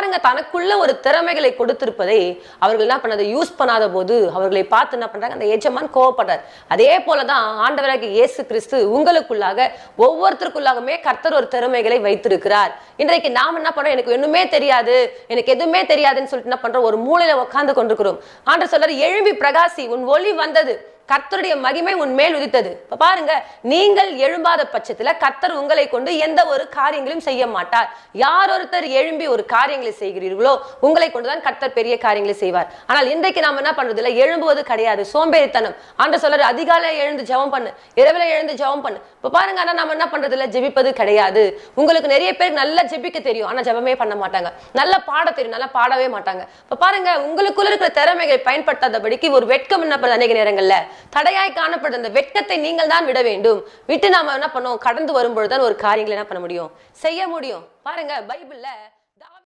பாருங்க, தனக்குள்ள ஒரு திறமைகளை கொடுத்திருப்பதை அவர்கள் என்ன பண்ணாத யூஸ் பண்ணாத போது அவர்களை பார்த்து என்ன பண்றாங்க, அந்த எஜமான் கோவப்படுறார். அதே போலதான் ஆண்டவராகிய இயேசு கிறிஸ்து உங்களுக்குள்ளாக ஒவ்வொருத்தருக்குள்ளாகவே கர்த்தர் ஒரு திறமைகளை வைத்திருக்கிறார். இன்றைக்கு நாம் என்ன பண்றோம், எனக்கு ஒண்ணுமே தெரியாது, எனக்கு எதுவுமே தெரியாதுன்னு சொல்லிட்டு என்ன பண்றோம், ஒரு மூலையில உட்கார்ந்து கொண்டிருக்கிறோம். ஆண்டவர் சொல்றாரு, எழும்பி பிரகாசி, உன் ஒளி வந்தது, கர்த்தருடைய மகிமை உன் மேல் உதித்தது. பாருங்க, நீங்கள் எழும்பாத பட்சத்துல கர்த்தர் உங்களை கொண்டு எந்த ஒரு காரியங்களும் செய்ய மாட்டார். யார் ஒருத்தர் எழும்பி ஒரு காரியங்களை செய்கிறீர்களோ உங்களை கொண்டுதான் கர்த்தர் பெரிய காரியங்களை செய்வார். ஆனால் இன்றைக்கு நாம என்ன பண்றது இல்ல, எழும்புவது கிடையாது, சோம்பேறித்தனம். ஆண்டவர் சொல்றாரு, அதிகாலை எழுந்து ஜெபம் பண்ணு, இரவுல எழுந்து ஜெபம் பண்ணு. இப்ப பாருங்க, ஆனா நம்ம என்ன பண்றது இல்ல, ஜெபிப்பது கிடையாது. உங்களுக்கு நிறைய பேருக்கு நல்லா ஜெபிக்க தெரியும், ஆனா ஜெபமே பண்ண மாட்டாங்க. நல்லா பாட தெரியும், நல்லா பாடவே மாட்டாங்க. இப்ப பாருங்க, உங்களுக்குள்ள இருக்கிற திறமைகளை பயன்படுத்தாதபடிக்கு ஒரு வெட்கம் என்ன பண்ணுது, அநேக நேரங்கள்ல தடையாய் காணப்படுற அந்த வெட்கத்தை நீங்கள் தான் விட வேண்டும். விட்டு நாம என்ன பண்ணுவோம், கடந்து வரும்பொழுதுதான் ஒரு காரியங்களை என்ன பண்ண முடியும், செய்ய முடியும். பாருங்க, பைபிள்ல